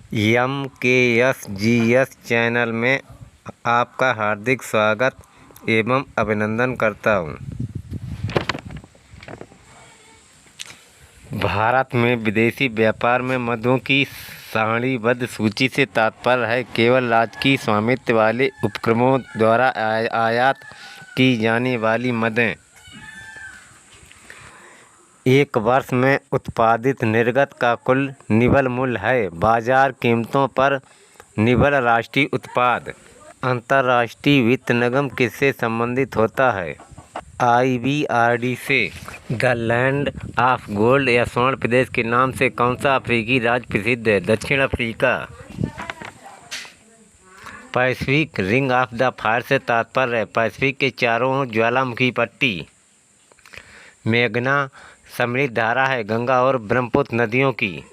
MKSGS channel में आपका हार्दिक स्वागत एवं अभिनंदन करता हूँ। भारत में विदेशी व्यापार में मदों की सारणीबद्ध सूची से तात्पर्य है केवल राजकीय स्वामित्व वाले उपक्रमों द्वारा आयात की जाने वाली मदें। एक वर्ष में उत्पादित निर्गत का कुल निवल मूल्य है। बाजार कीमतों पर निवल राष्ट्रीय उत्पाद। अंतर्राष्ट्रीय वित्त निगम किससे संबंधित होता है? IBRD से। द लैंड ऑफ गोल्ड या स्वर्ण प्रदेश के नाम से कौन सा अफ्रीकी राज्य प्रसिद्ध है? दक्षिण Africa. Pacific ring of the fire से तात्पर्य है पैसिफिक के चारों ओर ज्वालामुखी पट्टी। मेघना समृद्ध धारा है गंगा और ब्रह्मपुत्र नदियों की।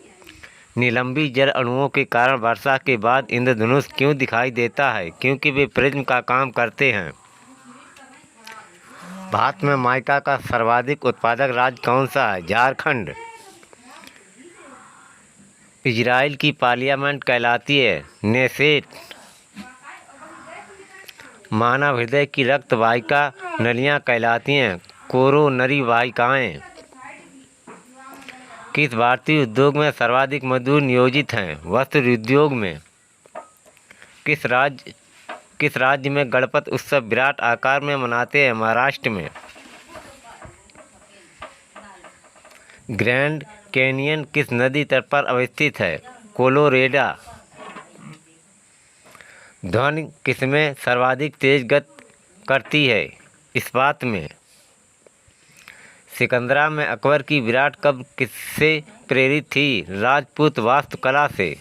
निलंबी जल अणुओं के कारण वर्षा के बाद इंद्रधनुष क्यों दिखाई देता है? क्योंकि वे प्रिज्म का काम करते हैं। भारत में माइका का सर्वाधिक उत्पादक राज्य कौन सा है? झारखंड। इजराइल की पार्लियामेंट कहलाती है नेसेट। मानव हृदय की रक्त वाहिका नलियाँ कहलाती हैं कोरोनरी वाहिकाएँ। किस भारतीय उद्योग में सर्वाधिक मजदूर नियोजित हैं? वस्त्र उद्योग में। किस राज्य में गणपति उत्सव विराट आकार में मनाते हैं? महाराष्ट्र में। ग्रैंड कैनियन किस नदी तट पर अवस्थित है? कोलोरेडो। ध्वनि किसमें सर्वाधिक तेज गति करती है? इस्पात में। सिकंदरा में अकबर की विराट कब्र किससे प्रेरित थी? राजपूत वास्तुकला से।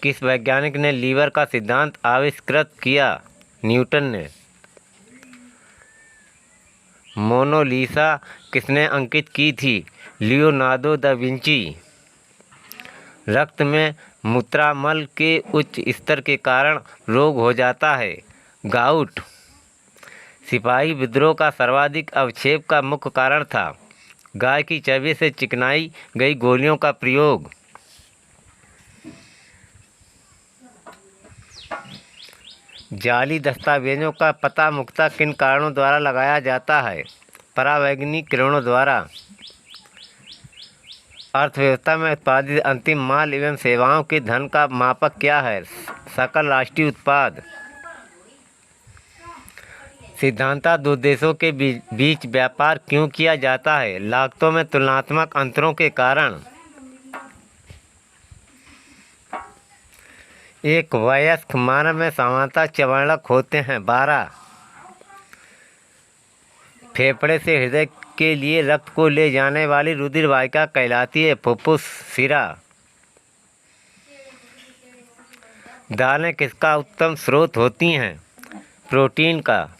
किस वैज्ञानिक ने लीवर का सिद्धांत आविष्कृत किया? न्यूटन ने। मोनालिसा किसने अंकित की थी? Leonardo da Vinci. रक्त में मूत्रामल के उच्च स्तर के कारण रोग हो जाता है गाउट। सिपाही विद्रोह का सर्वाधिक अवक्षेप का मुख्य कारण था गाय की चर्बी से चिकनाई गई गोलियों का प्रयोग। जाली दस्तावेजों का पता मुख्यतः किन कारणों द्वारा लगाया जाता है? परावैंगनी किरणों द्वारा। अर्थव्यवस्था में उत्पादित अंतिम माल एवं सेवाओं के धन का मापक क्या है? सकल राष्ट्रीय उत्पाद। सिद्धांततः दो देशों के बीच व्यापार क्यों किया जाता है? लागतों में तुलनात्मक अंतरों के कारण। एक वयस्क मानव में सामान्यतः चर्वणक होते हैं 12। फेफड़े से हृदय के लिए रक्त को ले जाने वाली रुधिर वाहिका कहलाती है फुफ्फुस शिरा। दालें किसका उत्तम स्रोत होती हैं? प्रोटीन का।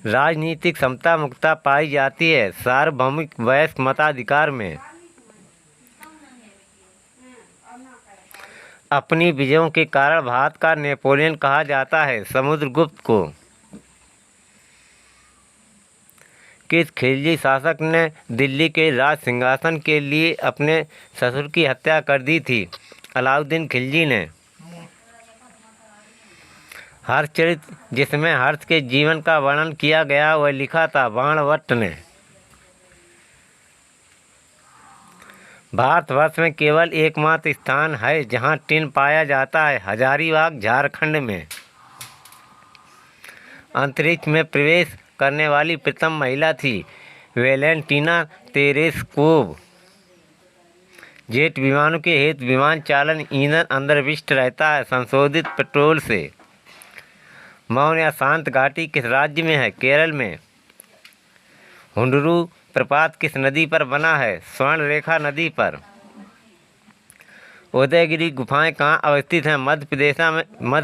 राजनीतिक समता मुक्ता पाई जाती है सार्वभौमिक वयस्क मताधिकार में। अपनी विजयों के कारण भारत का नेपोलियन कहा जाता है समुद्रगुप्त को। किस खिलजी शासक ने दिल्ली के राज सिंहासन के लिए अपने ससुर की हत्या कर दी थी? अलाउद्दीन खिलजी ने। हर्षचरित जिसमें हर्ष के जीवन का वर्णन किया गया वह लिखा था बाणभट्ट ने। भारतवर्ष में केवल एकमात्र स्थान है जहां टिन पाया जाता है हजारीबाग झारखंड में। अंतरिक्ष में प्रवेश करने वाली प्रथम महिला थी वेलेंटीना तेरेस्कोव। जेट विमानों के हेतु विमान चालन ईंधन अंतर्विष्ट रहता है संशोधित पेट्रोल से। मौन या शांत घाटी किस राज्य में है? केरल में। हुंडरू प्रपात किस नदी पर बना है? स्वर्णरेखा नदी पर। उदयगिरी गुफाएं कहाँ अवस्थित हैं? मध्य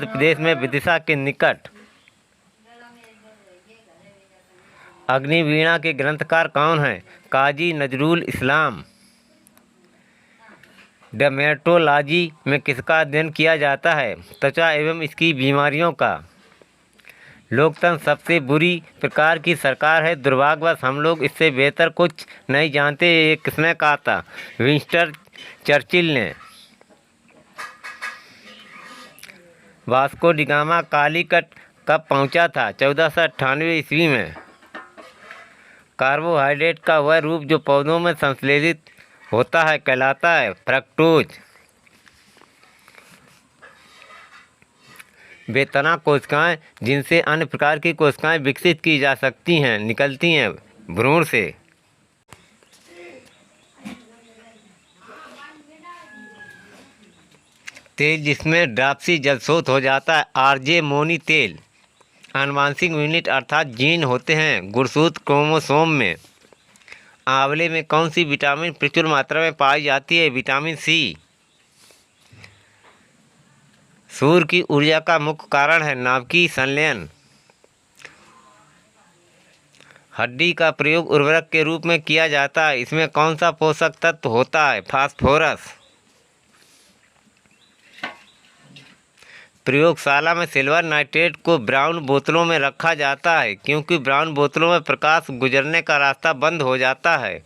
प्रदेश में विदिशा के निकट। अग्निवीणा के ग्रंथकार कौन हैं? काजी नजरुल इस्लाम। डर्मेटोलॉजी में किसका अध्ययन किया जाता है? त्वचा एवं इसकी बीमारियों का। लोकतंत्र सबसे बुरी प्रकार की सरकार है दुर्भाग्यवश हम लोग इससे बेहतर कुछ नहीं जानते। ये किसने कहा था? विंस्टन चर्चिल ने। वास्को डी गामा कालीकट कब पहुंचा था? 1498 ईस्वी में। कार्बोहाइड्रेट का वह रूप जो पौधों में संश्लेषित होता है कहलाता है फ्रक्टोज। वे तना कोशिकाएं जिनसे अन्य प्रकार की कोशिकाएं विकसित की जा सकती हैं निकलती हैं भ्रूण से। तेल जिसमें ड्राप्सी जलस्रोत हो जाता है आर्जेमोनी तेल। आनुवांशिक यूनिट अर्थात जीन होते हैं गुणसूत्र क्रोमोसोम में। आंवले में कौन सी विटामिन प्रचुर मात्रा में पाई जाती है? Vitamin C. सूर्य की ऊर्जा का मुख्य कारण है नाभिकीय संलयन। हड्डी का प्रयोग उर्वरक के रूप में किया जाता है, इसमें कौन सा पोषक तत्व होता है? फास्फोरस। प्रयोगशाला में सिल्वर नाइट्रेट को ब्राउन बोतलों में रखा जाता है क्योंकि ब्राउन बोतलों में प्रकाश गुजरने का रास्ता बंद हो जाता है।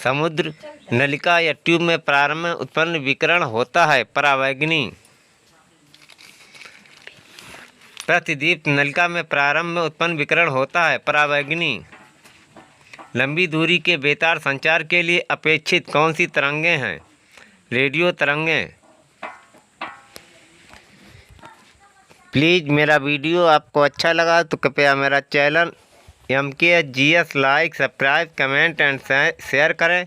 समुद्र नलिका या ट्यूब में प्रारंभ में उत्पन्न विकिरण होता है परावैंगनी। प्रतिदीप्त नलिका में प्रारंभ में उत्पन्न विकिरण होता है परावैंगनी। लंबी दूरी के बेतार संचार के लिए अपेक्षित कौन सी तरंगें हैं? रेडियो तरंगें। प्लीज़ मेरा वीडियो आपको अच्छा लगा तो कृपया मेरा channel MKSGS like subscribe comment and share करें।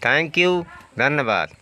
थैंक यू, धन्यवाद।